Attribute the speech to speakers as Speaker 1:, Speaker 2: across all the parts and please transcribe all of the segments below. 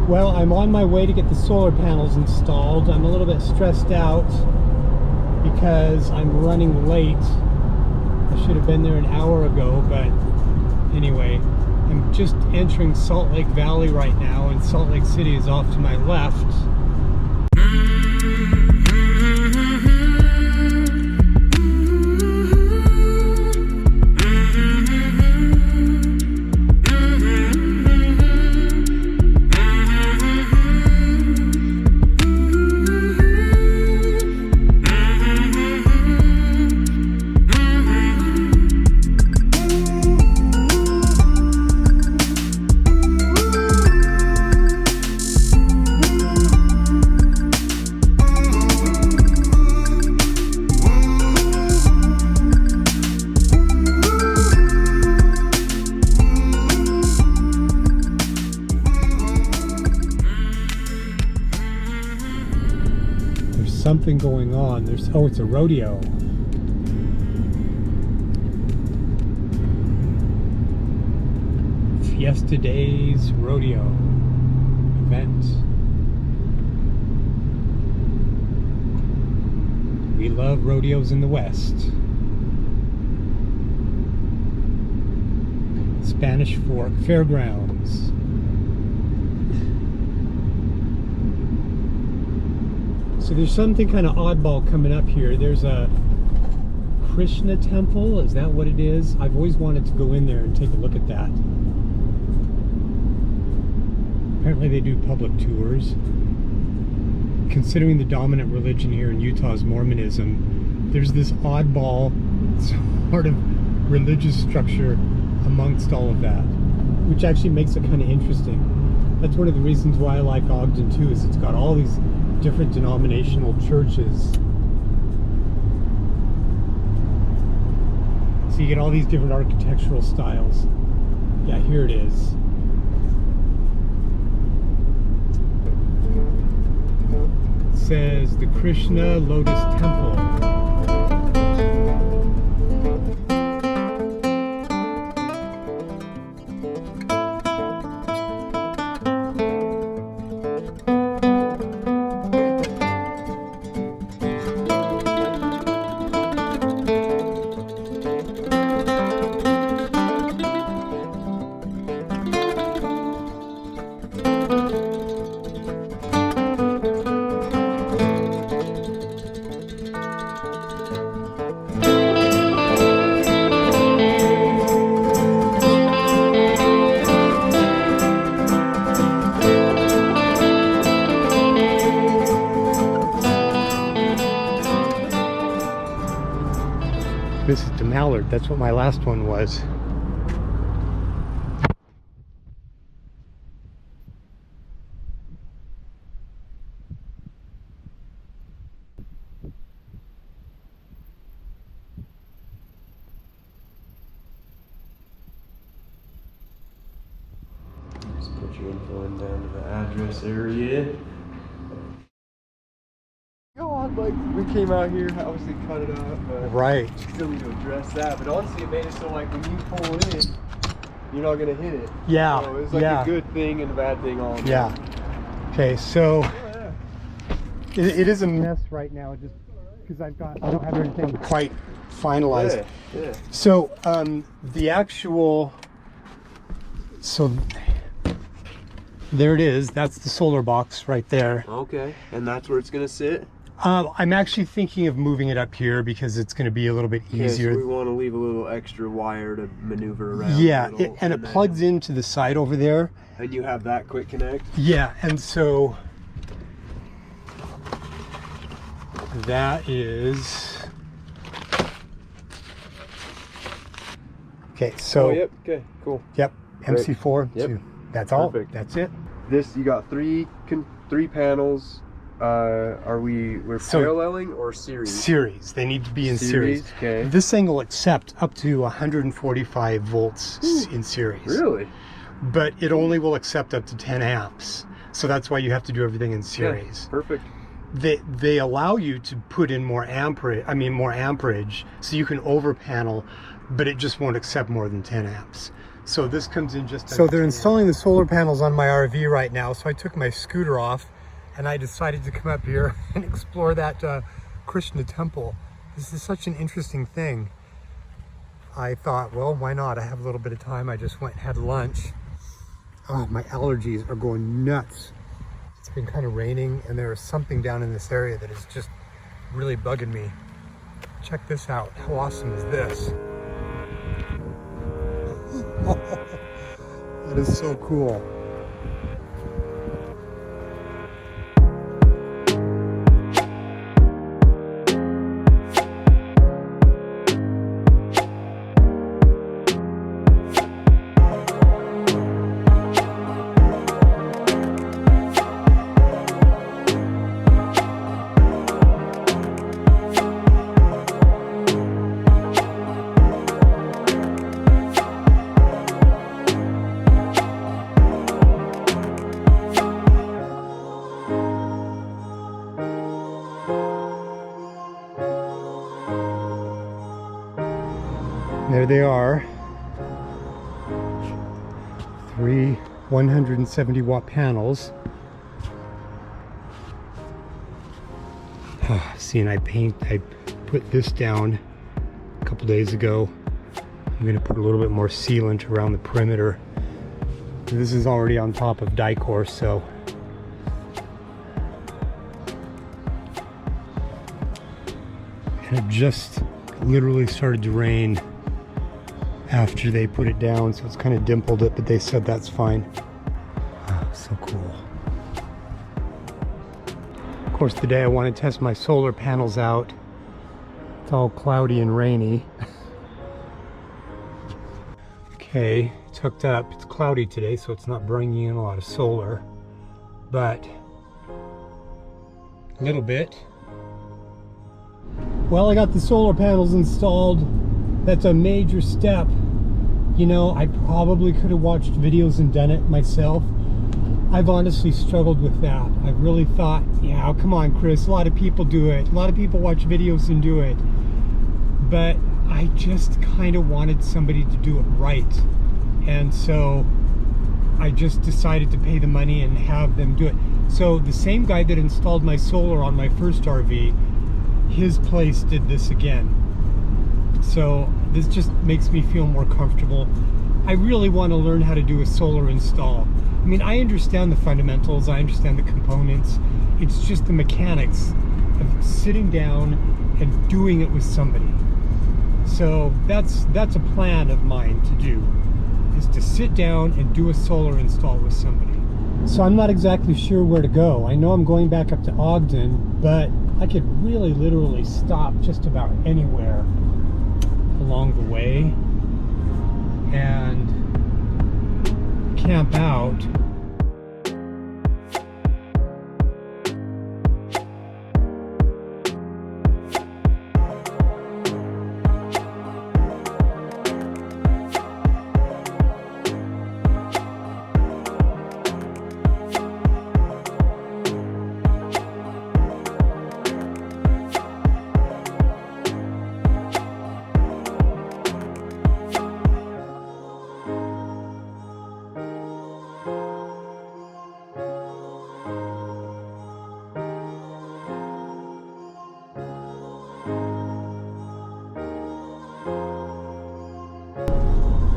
Speaker 1: Well, I'm on my way to get the solar panels installed. I'm a little bit stressed out because I'm running late. I should have been there an hour ago, but anyway, I'm just entering Salt Lake Valley right now, and Salt Lake City is off to my left. Something going on. Oh, it's a rodeo. Fiesta Days rodeo event. We love rodeos in the West. Spanish Fork Fairgrounds. So there's something kind of oddball coming up here. There's a Krishna temple. Is that what it is? I've always wanted to go in there and take a look at that. Apparently they do public tours. Considering the dominant religion here in Utah is Mormonism, there's this oddball sort of religious structure amongst all of that, which actually makes it kind of interesting. That's one of the reasons why I like Ogden too, is it's got all these different denominational churches. So you get all these different architectural styles. Yeah, here it is. It says the Krishna Lotus Temple. This is to Mallard. That's what my last one was.
Speaker 2: Just put your info in down to the address area. Like we came out here, obviously cut it up, but
Speaker 1: right.
Speaker 2: Still need to address that. But honestly, it made it so like when you pull in, you're not gonna hit it.
Speaker 1: Yeah.
Speaker 2: So it's like a good thing and a bad thing all.
Speaker 1: Yeah. Okay, so it is a mess right now, just because I don't have everything quite finalized.
Speaker 2: Yeah. Yeah.
Speaker 1: So the actual, there it is. That's the solar box right there.
Speaker 2: Okay, and that's where it's gonna sit.
Speaker 1: I'm actually thinking of moving it up here because it's going to be a little bit easier.
Speaker 2: So we want to leave a little extra wire to maneuver around.
Speaker 1: Yeah, and it plugs into the side over there.
Speaker 2: And you have that quick connect?
Speaker 1: Yeah, and so that is... Okay, so...
Speaker 2: Oh, yep, okay, cool.
Speaker 1: Yep, MC4,
Speaker 2: yep.
Speaker 1: 2. That's all.
Speaker 2: Perfect.
Speaker 1: That's it.
Speaker 2: This, you got three panels. We're paralleling or series?
Speaker 1: Series. They need to be in series.
Speaker 2: Okay.
Speaker 1: This thing will accept up to 145 volts in series.
Speaker 2: Really?
Speaker 1: But it only will accept up to 10 amps. So that's why you have to do everything in series.
Speaker 2: Yeah, perfect.
Speaker 1: They allow you to put in more amperage, so you can over panel, but it just won't accept more than 10 amps. So this comes in just... So they're installing the solar panels on my RV right now. So I took my scooter off and I decided to come up here and explore that Krishna temple. This is such an interesting thing. I thought, well, why not? I have a little bit of time. I just went and had lunch. Oh, my allergies are going nuts. It's been kind of raining and there is something down in this area that is just really bugging me. Check this out. How awesome is this? That is so cool. There they are, 3 170 watt panels. See, and I put this down a couple days ago. I'm gonna put a little bit more sealant around the perimeter. This is already on top of Dicor, so and it just literally started to rain after they put it down, so it's kind of dimpled it, but they said that's fine. Oh, so cool. Of course, today I want to test my solar panels out. It's all cloudy and rainy. Okay, it's hooked up. It's cloudy today, so it's not bringing in a lot of solar, but a little bit. Well, I got the solar panels installed. That's a major step. You know, I probably could have watched videos and done it myself. I've honestly struggled with that. I really thought, yeah, come on, Chris, a lot of people do it. A lot of people watch videos and do it. But I just kind of wanted somebody to do it right. And so I just decided to pay the money and have them do it. So the same guy that installed my solar on my first RV, his place did this again. So this just makes me feel more comfortable. I really want to learn how to do a solar install. I mean, I understand the fundamentals, I understand the components. It's just the mechanics of sitting down and doing it with somebody. So that's a plan of mine to do, is to sit down and do a solar install with somebody. So I'm not exactly sure where to go. I know I'm going back up to Ogden, but I could really literally stop just about anywhere along the way and camp out.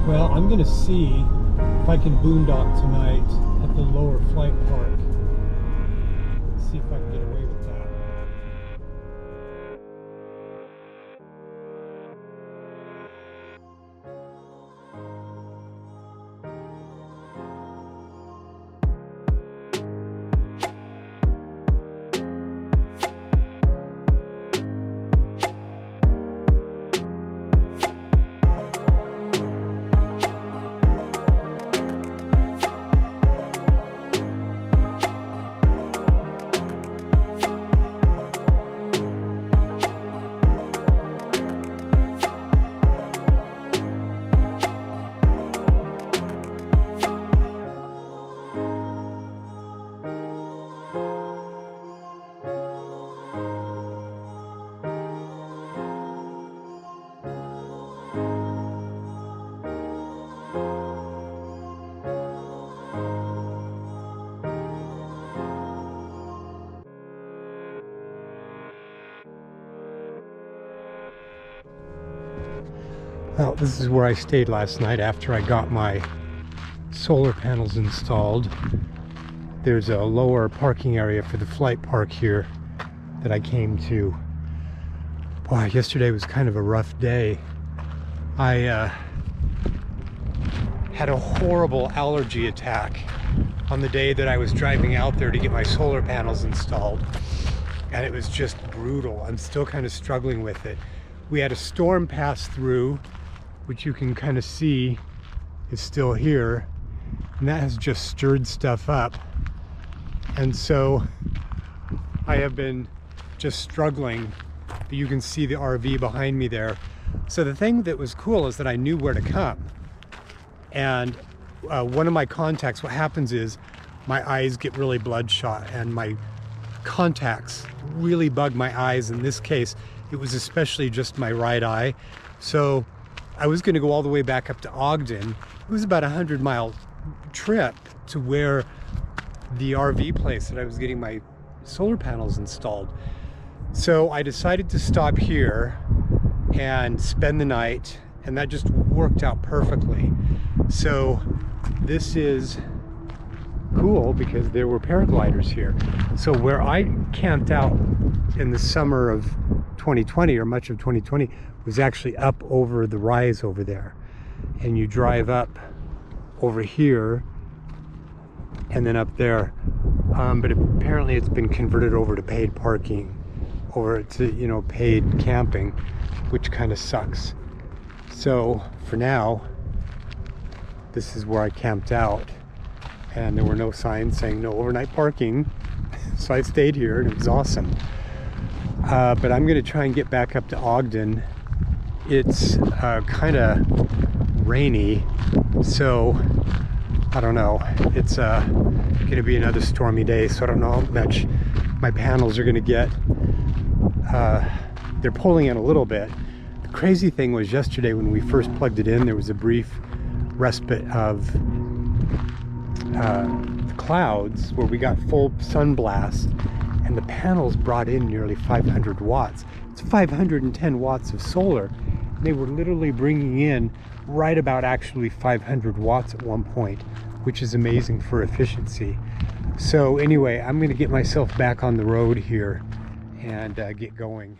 Speaker 1: Well, I'm gonna see if I can boondock tonight at the lower flight park. See if I can get away with that. Well, this is where I stayed last night after I got my solar panels installed. There's a lower parking area for the flight park here that I came to. Boy, yesterday was kind of a rough day. I had a horrible allergy attack on the day that I was driving out there to get my solar panels installed, and it was just brutal. I'm still kind of struggling with it. We had a storm pass through, which you can kind of see is still here, and that has just stirred stuff up. And so I have been just struggling. You can see the RV behind me there. So the thing that was cool is that I knew where to come. And one of my contacts, what happens is my eyes get really bloodshot and my contacts really bug my eyes. In this case, it was especially just my right eye. So I was going to go all the way back up to Ogden. It was about a 100-mile trip to where the RV place that I was getting my solar panels installed. So I decided to stop here and spend the night, and that just worked out perfectly. So this is cool because there were paragliders here. So where I camped out in the summer of 2020, or much of 2020, was actually up over the rise over there. And you drive up over here and then up there. But apparently it's been converted over to paid parking, over to, you know, paid camping, which kind of sucks. So for now, this is where I camped out, and there were no signs saying no overnight parking. So I stayed here and it was awesome. But I'm going to try and get back up to Ogden. It's kind of rainy, so I don't know. It's going to be another stormy day, so I don't know how much my panels are going to get. They're pulling in a little bit. The crazy thing was yesterday when we first plugged it in, there was a brief respite of the clouds where we got full sun blast, and the panels brought in nearly 500 watts. It's 510 watts of solar. And they were literally bringing in right about actually 500 watts at one point, which is amazing for efficiency. So anyway, I'm going to get myself back on the road here and get going.